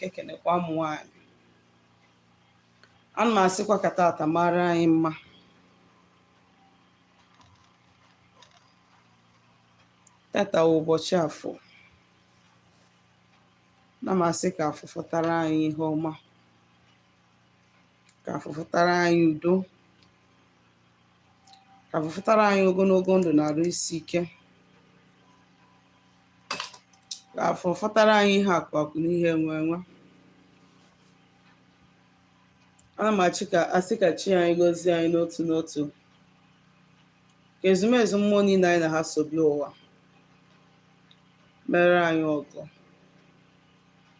Chineke kenekwa ụmụ nwanyị. Ana m asịkwa ka tata mara anyị mma. Tata ụbọchị Afọ. Na m asị ka Afọ fọtara anyị ihe ọma, ka Afọ fọtara anyị udo, ka Afọ fọtara anyị ogologo ndụ na arụ isi ike, ka Afọ fọtara anyị ihe akụ akụ na ihe enwe enwe. Ana m asị ka chi anyị gọzie anyị n'otu n'otu, ka ezumezu mmụọ niile anyị na ha so bịa ụwa mere anyị ọgọ,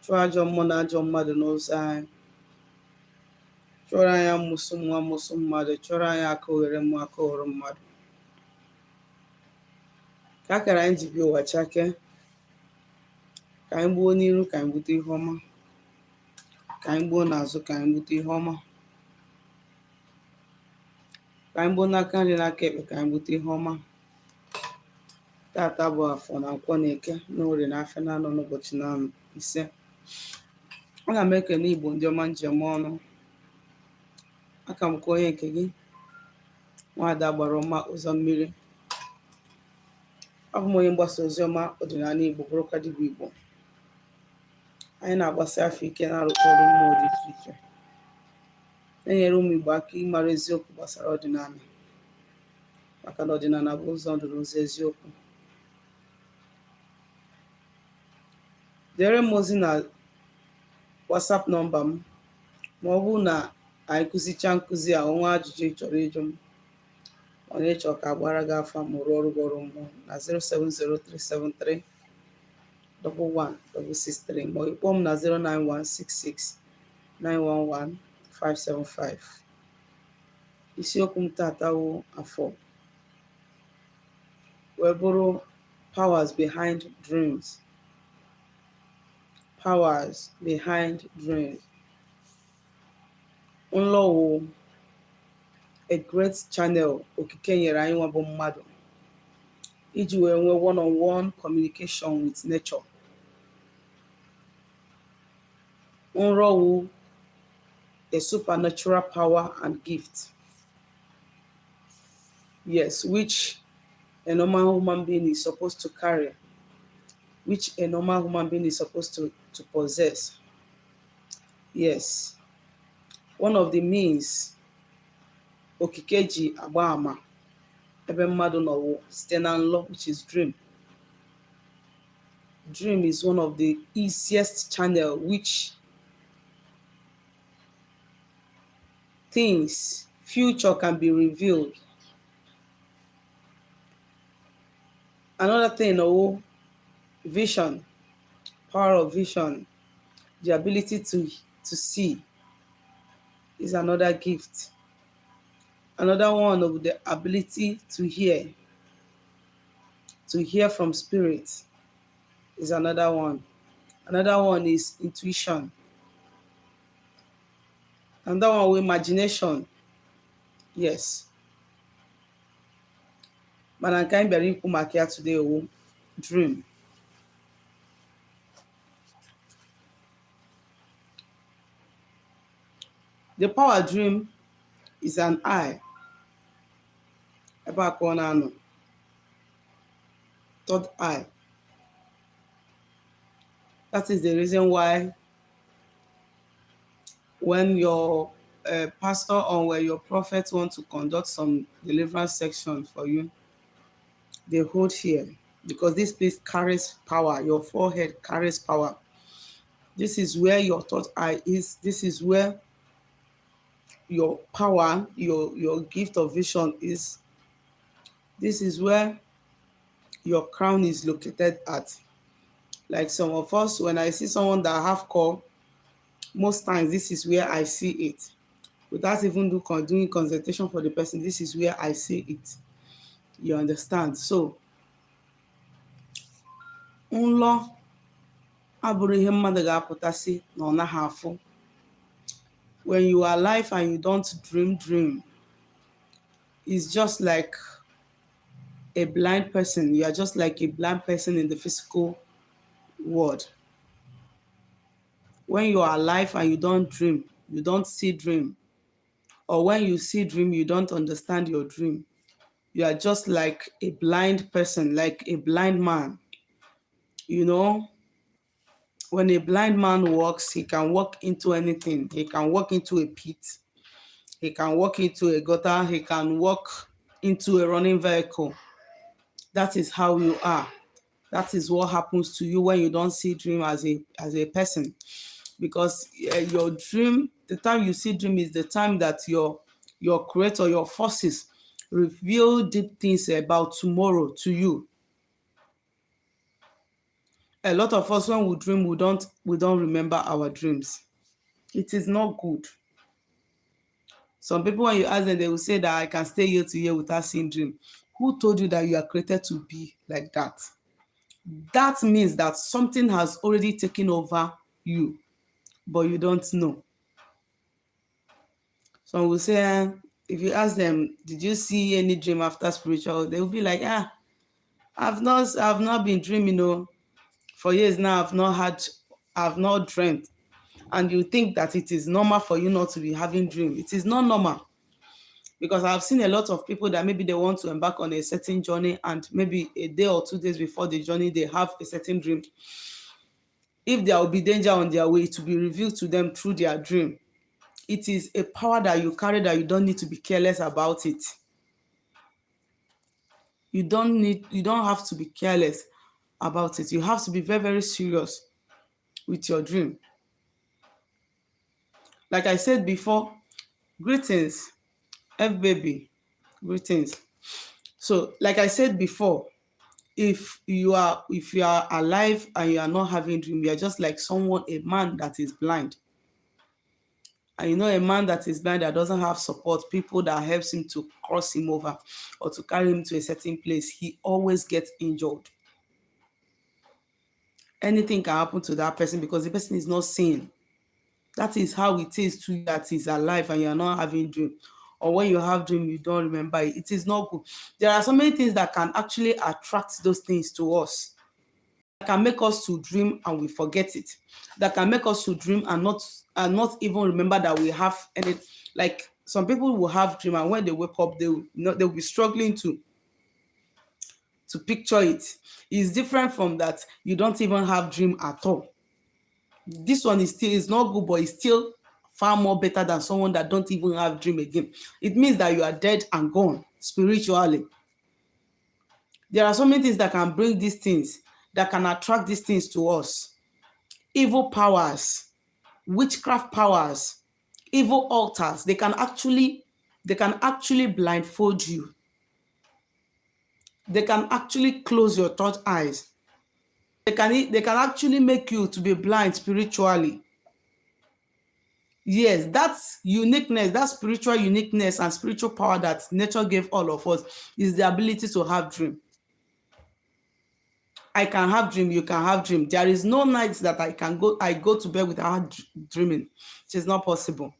chụọ ajọ mmụọ na ajọ mmadụ n'ụzọ anyị, chụọrọ anyị amụsụ mmụọ amụsụ mmadụ, chụọrọ anyị aka oghere mmụọ aka oghere mmadụ. Ka akara anyị ji bịa ụwa chake, ka anyị gbuo n'iru ka anyị bute ihe ọma, ka anyị gbuo n'azụ ka anyị bute ihe ọma, ka anyị gbuo n'aka nri n'aka ekpe ka anyị bute ihe ọma. Tata bụ Afọ na Nkwọ na Eke na Orie na Afọ na-anọ n'ụbọchị na 5. Ana m ekele Igbo ndị ọma njem ọnụ. Aka m ka onye nke gị, Nwaada Gbara Ọma Ụzọ Mmiri. Abụ m onye mgbasa ozi ọma ọdịnala Igbo, bụrụkwa dibịa Igbo. Anyị na-agbasi afọ ike na-arụkọ ọrụ mmụọ dị iche iche, na-enyere ụmụ Igbo aka ịmara eziokwu gbasara ọdịnala, maka na ọdịnala bụ ụzọ ndụ na ụzọ eziokwu. Dere m ozi na WhatsApp nọmba m ma ọ bụrụ na anyị kụzicha nkụzi a, onwe ajụjụ ị chọrọ ịjụ m, onye chọrọ ka agbara gị afa ma rụọ ọrụ gị ọrụ mmụọ na 07037311663 ma ọ kpọọ m na 09166911575. Isiokwu m tata wụ Afọ wee bụrụ powers behind dreams. Powers behind dreams. Nlọ wụ a great channel okike nyere anyị nwa bụ mmadụ iji wee nwee one-on-one communication with nature. Nrọ wụ a supernatural power and gift, yes, which a normal human being is supposed to carry, which a normal human being is supposed to possess. Yes, one of the means okike ji agba ama ebe mmadụ nọ wụ site na nlọ, which is dream. Dream is one of the easiest channel which things future can be revealed. Another thing, vision, power of vision, the ability to see is another gift. Another one of the ability to hear from spirit is another one. Another one is intuition. Another one with imagination. Yes. Mana nke anyị bịara ikwu maka ya today wụ dream. The power dream is an eye. Ebe a ka ọ na-anọ. Third eye. That is the reason why when your pastor or when your prophet want to conduct some deliverance section for you, they hold here, because this place carries power. Your forehead carries power. This is where your third eye is. This is where your power, your gift of vision is. This is where your crown is located at. Like some of us, when I see someone that have call, most times this is where I see it. Without even doing consultation for the person, this is where I see it. You understand? So, nlọ abụrụ ihe mmadụ ga-apụtasị na ọ naghị afụ. When you are alive and you don't dream, it's just like a blind person. You are just like a blind person in the physical world. When you are alive and you don't dream, you don't see dream, or when you see dream, you don't understand your dream. You are just like a blind person, like a blind man. You know, when a blind man walks, he can walk into anything. He can walk into a pit. He can walk into a gutter. He can walk into a running vehicle. That is how you are. That is what happens to you when you don't see dream as a person. Because your dream, the time you see dream is the time that your creator, your forces reveal deep things about tomorrow to you. A lot of us, when we dream, we don't remember our dreams. It is not good. Some people, when you ask them, they will say that I can stay year to year without seeing dream. Who told you that you are created to be like that? That means that something has already taken over you, but you don't know. Some will say, if you ask them, did you see any dream after spiritual? They will be like, I've not been dreaming, for years now. I've not dreamt. And you think that it is normal for you not to be having dream. It is not normal. Because I've seen a lot of people that maybe they want to embark on a certain journey, and maybe a day or 2 days before the journey, they have a certain dream. If there will be danger on their way, to be revealed to them through their dream. It is a power that you carry that you don't need to be careless about it. You don't have to be careless about it. You have to be very, very serious with your dream. Like I said before, greetings, F baby, greetings. So, like I said before, if you are alive and you are not having dream, you are just like a man that is blind. And a man that is blind, that doesn't have support, people that helps him to cross him over or to carry him to a certain place, he always gets injured. Anything can happen to that person because the person is not seeing. That is how it is to you that is alive and you are not having dream. Or when you have dream, you don't remember it. It is not good. There are so many things that can actually attract those things to us. That can make us to dream and we forget it. That can make us to dream and not even remember that we have any. Like some people will have dream, and when they wake up, they'll be struggling to picture it. It's different from that. You don't even have dream at all. This one is not good, but it's still far more better than someone that don't even have dream again. It means that you are dead and gone spiritually. There are so many things that can bring these things, that can attract these things to us. Evil powers, witchcraft powers, evil altars, they can actually blindfold you. They can actually close your third eyes. They can actually make you to be blind spiritually. Yes, that's uniqueness, that spiritual uniqueness and spiritual power that nature gave all of us is the ability to have dream. I can have dream, you can have dream. There is no night that I go to bed without dreaming. It is not possible.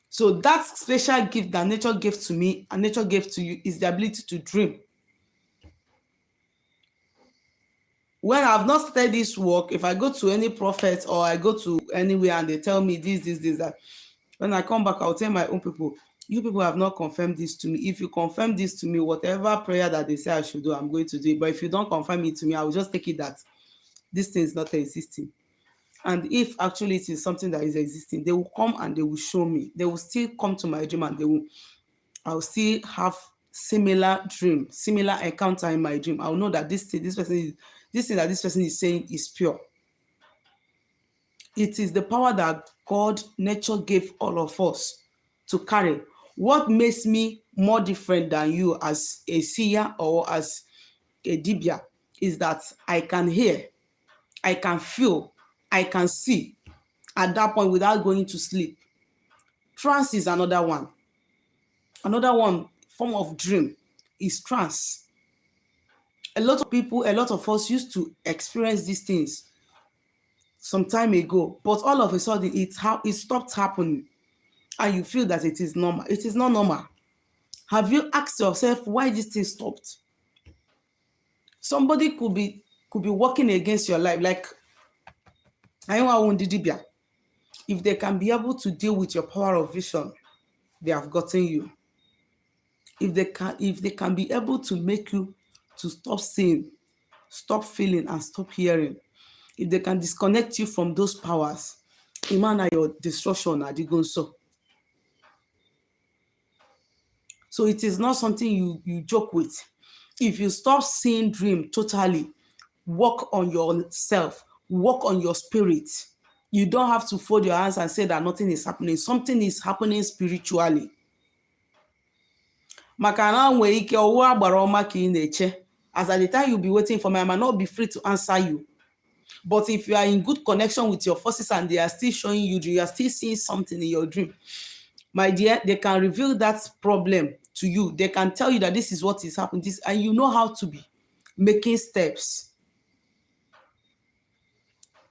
So that special gift that nature gave to me and nature gave to you is the ability to dream. When I've not started this work, if I go to any prophet or I go to anywhere and they tell me this, that, when I come back, I'll tell my own people, you people have not confirmed this to me. If you confirm this to me, whatever prayer that they say I should do, I'm going to do it. But if you don't confirm it to me, I will just take it that this thing is not existing. And if actually it is something that is existing, they will come and they will show me. They will still come to my dream, and I will still have similar dream, similar encounter in my dream. I will know that this thing that this person is saying is pure. It is the power that God, nature gave all of us to carry. What makes me more different than you as a seer or as a dibia is that I can hear, I can feel, I can see at that point without going to sleep. Trance is another one. Another one form of dream is trance. A lot of people, a lot of us used to experience these things some time ago, but all of a sudden it stopped happening, and you feel that it is normal. It is not normal. Have you asked yourself why this thing stopped? Somebody could be working against your life. Like If they can be able to deal with your power of vision, they have gotten you. If they can be able to make you to stop seeing, stop feeling, and stop hearing, if they can disconnect you from those powers, imana your destruction adigonso. So it is not something you joke with. If you stop seeing dream totally, work on yourself, work on your spirit. You don't have to fold your hands and say that nothing is happening. Something is happening spiritually. Maka na nwere ike ọwụ agbara ọma ka ị na-eche. As at the time you'll be waiting for me, I might not be free to answer you. But if you are in good connection with your forces and they are still showing you are still seeing something in your dream, my dear, they can reveal that problem to you. They can tell you that this is what is happening, and you know how to be making steps.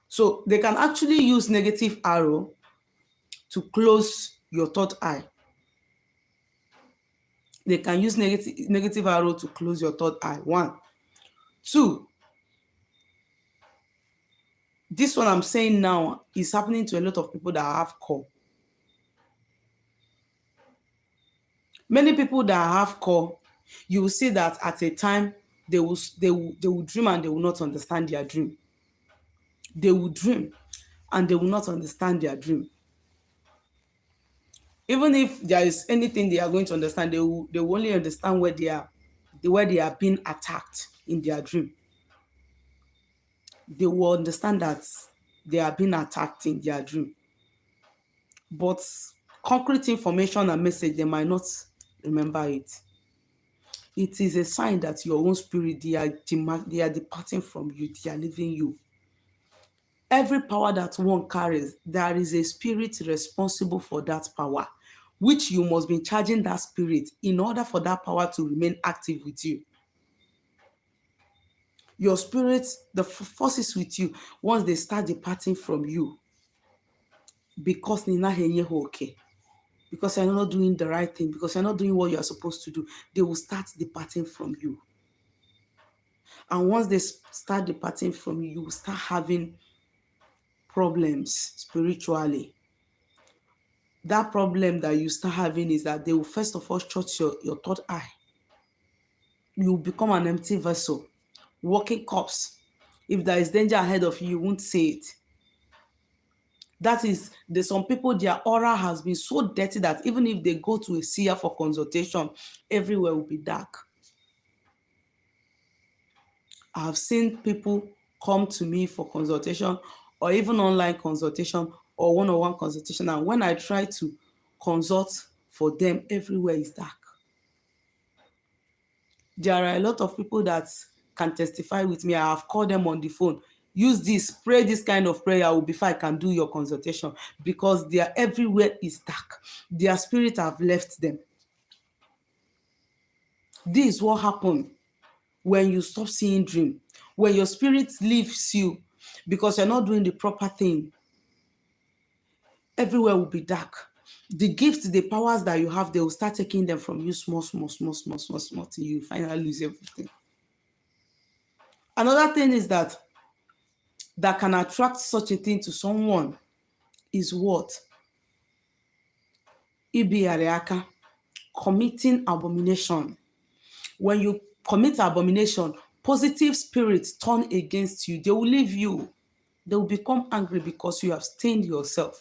So they can actually use negative arrow to close your third eye. They can use negative arrow to close your third eye. 1. 2, this one I'm saying now is happening to a lot of people that have core. Many people that have core, you will see that at a time they will dream and they will not understand their dream. They will dream and they will not understand their dream. Even if there is anything they are going to understand, they will only understand where they are being attacked in their dream. They will understand that they are being attacked in their dream. But concrete information and message, they might not remember it. It is a sign that your own spirit, they are departing from you, they are leaving you. Every power that one carries, there is a spirit responsible for that power, which you must be charging that spirit in order for that power to remain active with you. Your spirit, the forces with you, once they start departing from you, because you're not doing the right thing, because you're not doing what you're supposed to do, they will start departing from you. And once they start departing from you, you will start having problems spiritually. That problem that you start having is that they will first of all shut your third eye. You will become an empty vessel, walking corpse. If there is danger ahead of you, you won't see it. That is, there's some people, their aura has been so dirty that even if they go to a seer for consultation, everywhere will be dark. I have seen people come to me for consultation or even online consultation or one-on-one consultation, and when I try to consult for them, everywhere is dark. There are a lot of people that can testify with me. I have called them on the phone. Use this, pray this kind of prayer before I can do your consultation, because everywhere is dark. Their spirit have left them. This is what happened when you stop seeing dream. When your spirit leaves you because you're not doing the proper thing, everywhere will be dark. The gifts, the powers that you have, they will start taking them from you small till you finally lose everything. Another thing is that can attract such a thing to someone is what? Ibiariaka, committing abomination. When you commit abomination, positive spirits turn against you. They will leave you. They will become angry because you have stained yourself.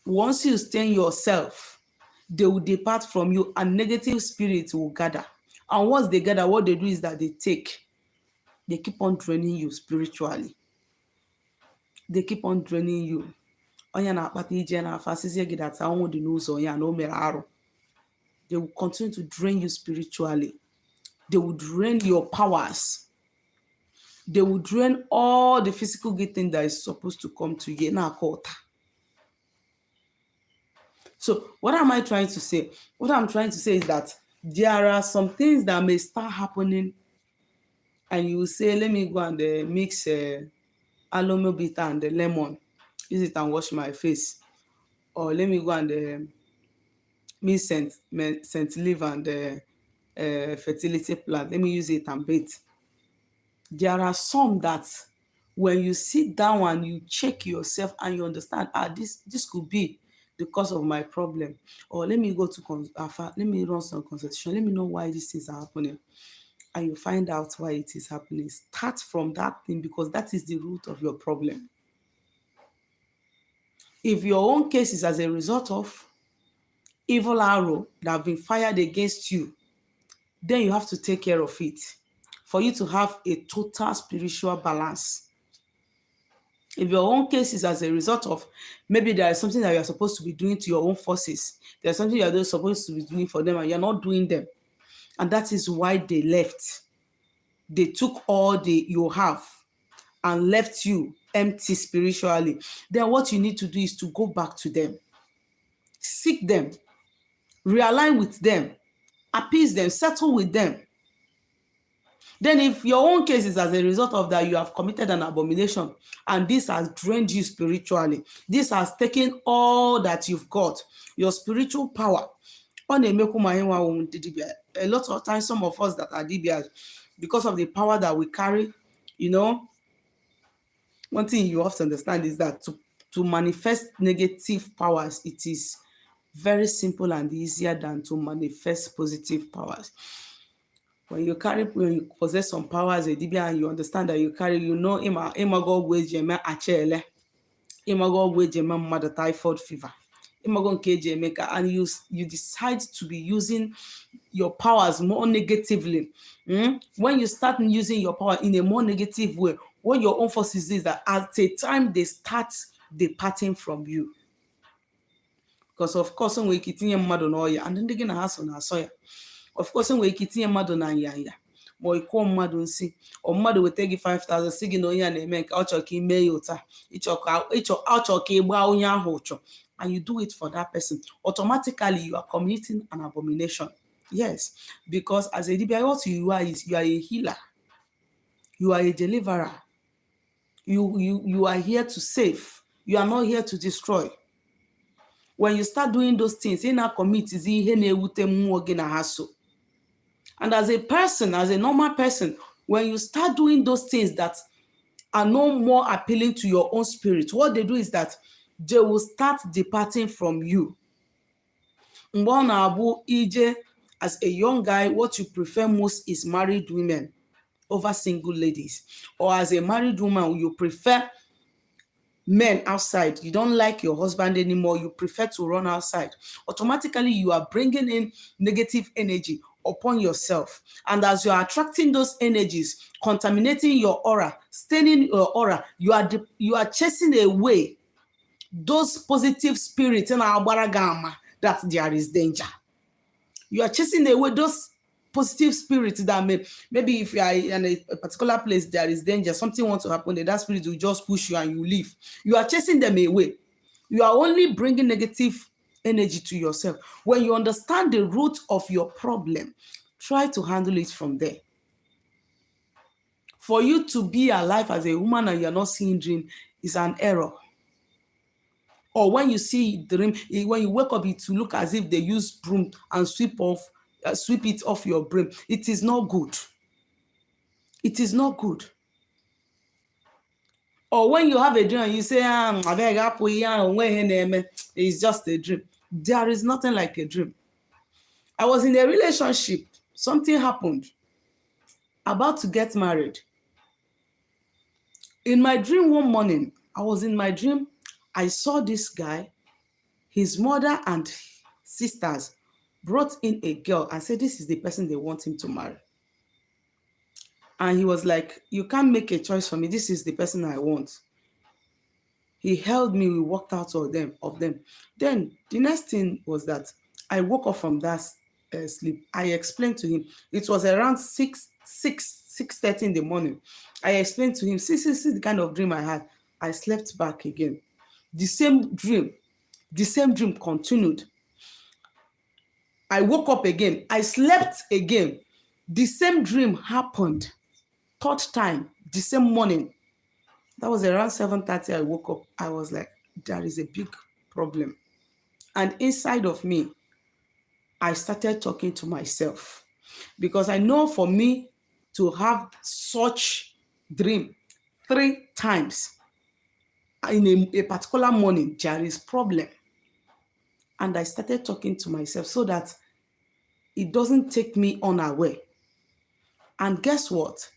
Once you stain yourself, they will depart from you and negative spirits will gather. And once they gather, what they do is that they keep on draining you spiritually. They keep on draining you. They will continue to drain you spiritually. They will drain your powers. They will drain all the physical good thing that is supposed to come to you. So what am I trying to say? What I'm trying to say is that there are some things that may start happening and you will say, let me go and mix aloe bitter and the lemon, use it and wash my face. Or let me go and mix scent leaf and fertility plant. Let me use it and bathe. There are some that When you sit down and you check yourself and you understand, this could be the cause of my problem, or let me go to let me run some consultation, let me know why these things are happening, and you find out why it is happening. Start from that thing, because that is the root of your problem. If your own case is as a result of evil arrow that have been fired against you, then you have to take care of it for you to have a total spiritual balance. If your own case is as a result of maybe there is something that you are supposed to be doing to your own forces, there's something you are supposed to be doing for them and you're not doing them, and that is why they left. They took all you have and left you empty spiritually. Then what you need to do is to go back to them, seek them, realign with them, appease them, settle with them. Then if your own case is as a result of that, you have committed an abomination and this has drained you spiritually, this has taken all that you've got, your spiritual power. A lot of times, some of us that are DBS, because of the power that we carry, one thing you have to understand is that to manifest negative powers, it is very simple and easier than to manifest positive powers. When you possess some power as a dibia and you understand that you carry, imago wejeme achele, imago wejeme mother typhoid fever, imago nke emeka, and you decide to be using your powers more negatively. When you start using your power in a more negative way, what your own forces is that at a time they start departing from you. Because of course, when we keep mmadụ n'ọya, and ndị gị na ha so na-asọ ya, of course, when we keep mmadụ na nyanya, ma ịkụọ mmadụ nsị, ọ mmadụ weta gị 5,000 si gị na onye a na-eme nke ọ chọrọ ka ime ya ụta, ọ chọrọ ka ị gbaa onye ahụ ụchọ, and you do it for that person, automatically you are committing an abomination. Yes, because as a dibia, what you are is you are a healer, you are a deliverer, you are here to save, you are not here to destroy. When you start doing those things, in our community, and as a person, as a normal person, when you start doing those things that are no more appealing to your own spirit, what they do is that they will start departing from you. As a young guy, what you prefer most is married women over single ladies. Or as a married woman, you prefer men outside. You don't like your husband anymore. You prefer to run outside. Automatically, you are bringing in negative energy upon yourself. And as you are attracting those energies, contaminating your aura, staining your aura, you are chasing away those positive spirits in our baragama that there is danger. You are chasing away those positive spirits that maybe if you are in a particular place, there is danger, something wants to happen, that spirit will just push you and you leave. You are chasing them away. You are only bringing negative energy to yourself. When you understand the root of your problem, try to handle it from there. For you to be alive as a woman and you're not seeing dream is an error. Or when you see dream, when you wake up, it will look as if they use broom and sweep it off your brain. It is not good. It is not good. Or when you have a dream and you say, it's just a dream. There is nothing like a dream. I was in a relationship. Something happened. About to get married. In my dream one morning, I was in my dream. I saw this guy, his mother and sisters brought in a girl and said, this is the person they want him to marry. And he was like, you can't make a choice for me. This is the person I want. He held me. We walked out of them. Then the next thing was that I woke up from that sleep. I explained to him. It was around 6:30 in the morning. I explained to him, see the kind of dream I had. I slept back again. The same dream continued. I woke up again. I slept again. The same dream happened. Third time, the same morning. That was around 7:30. I woke up. I was like, there is a big problem. And inside of me, I started talking to myself. Because I know for me to have such dream, 3 times in a particular morning, there is problem. And I started talking to myself so that it doesn't take me unaware. And guess what?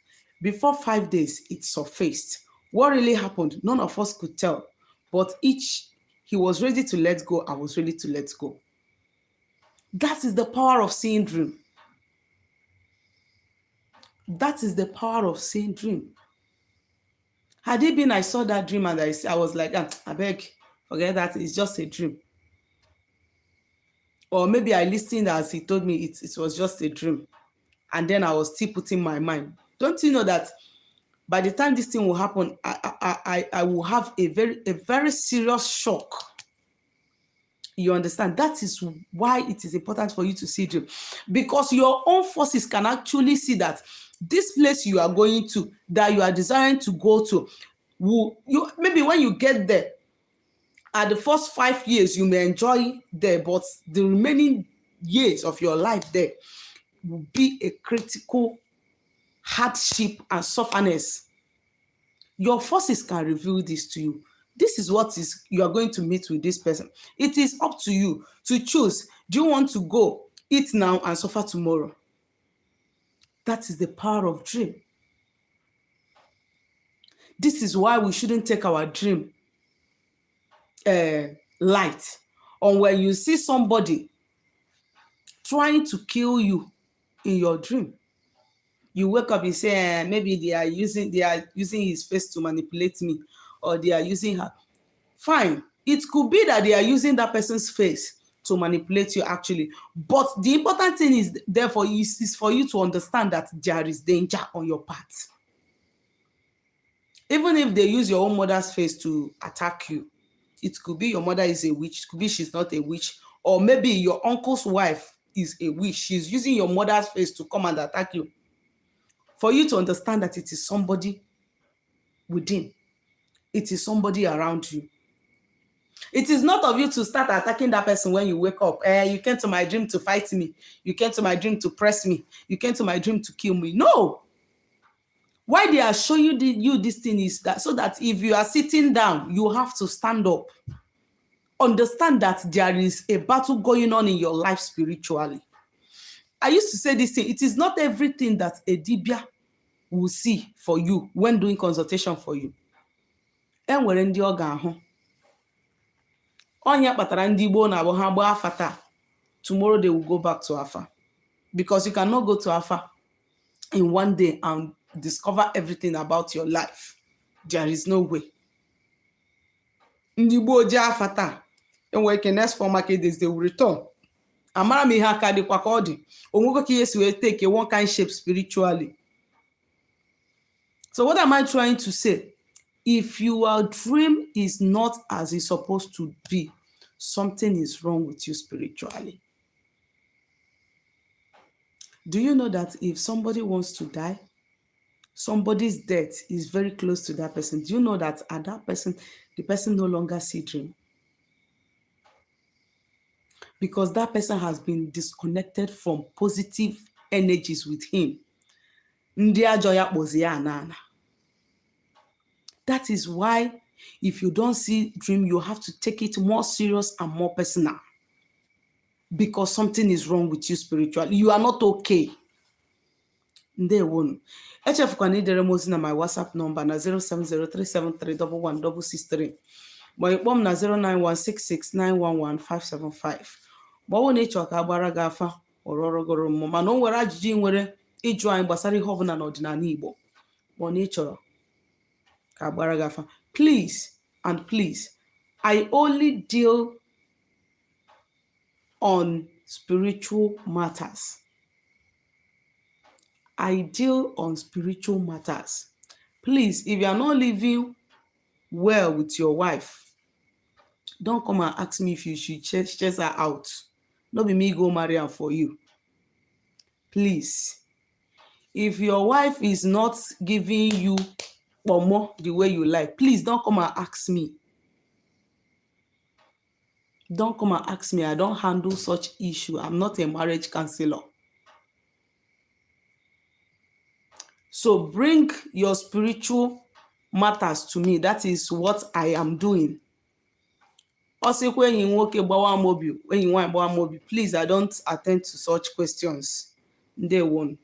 Before 5 days, it surfaced. What really happened, none of us could tell. But he was ready to let go, I was ready to let go. That is the power of seeing dream. That is the power of seeing dream. Had it been I saw that dream and I was like, I beg, forget that, it's just a dream. Or maybe I listened as he told me it was just a dream. And then I was still putting my mind. Don't you know that by the time this thing will happen, I will have a very serious shock. You understand? That is why it is important for you to see dream. Because your own forces can actually see that this place you are going to, that you are desiring to go to, maybe when you get there, at the first 5 years, you may enjoy there, but the remaining years of your life there will be a critical hardship and sufferness. Your forces can reveal this to you. This is what you are going to meet with this person. It is up to you to choose. Do you want to go, eat now and suffer tomorrow? That is the power of dream. This is why we shouldn't take our dream light. Or when you see somebody trying to kill you in your dream, you wake up and say, maybe they are using his face to manipulate me, or they are using her. Fine. It could be that they are using that person's face to manipulate you actually. But the important thing is therefore is for you to understand that there is danger on your part. Even if they use your own mother's face to attack you, it could be your mother is a witch, it could be she's not a witch, or maybe your uncle's wife is a witch. She's using your mother's face to come and attack you. For you to understand that it is somebody within. It is somebody around you. It is not of you to start attacking that person when you wake up. You came to my dream to fight me. You came to my dream to press me. You came to my dream to kill me. No. Why they are showing you this thing is that so that if you are sitting down, you have to stand up. Understand that there is a battle going on in your life spiritually. I used to say this thing. It is not everything that a dibia will see for you when doing consultation for you. Enwere ndị ọ ga-ahụ. Onye kpatara ndị Igbo na-abụ ha gbaa afa taa, tomorrow they will go back to afa. Because you cannot go to afa in one day and discover everything about your life. There is no way. Ndị Igbo jee afa taa, enwere ike next 4 market days they will return. Amara m ihe aka dịkwa ka ọ dị. Onwego ka ihe si wee take a one kind shape spiritually. So what am I trying to say? If your dream is not as it's supposed to be, something is wrong with you spiritually. Do you know that if somebody wants to die, somebody's death is very close to that person? Do you know that at that person, the person no longer sees dream? Because that person has been disconnected from positive energies with him. That is why if you don't see dream, you have to take it more serious and more personal. Because something is wrong with you spiritually. You are not okay. Ndewonu. Echefukwana idere m ozi na my WhatsApp number na 07037311663. Ma ịkpọ m na 09166911575. Ma ọ bụ na ịchọ ka agbara gị afa ọrọrọgoro mmụọ, mana o nwere ajụjụ nwere ịjụ anyị gbasara ihe ọbụla n'ọdịnala Igbo. Ma na ịchọrọ ka agbara gị afa. Please and please, I only deal on spiritual matters. I deal on spiritual matters. Please, if you are not living well with your wife, don't come and ask me if you should chase her out. Not be me go marry her for you. Please. If your wife is not giving you more the way you like, please don't come and ask me. Don't come and ask me. I don't handle such issue. I'm not a marriage counselor. So bring your spiritual matters to me. That is what I am doing. Also, when you nwoke gbawa mobi, when you want gbawa mobi, please, I don't attend to such questions. Day one.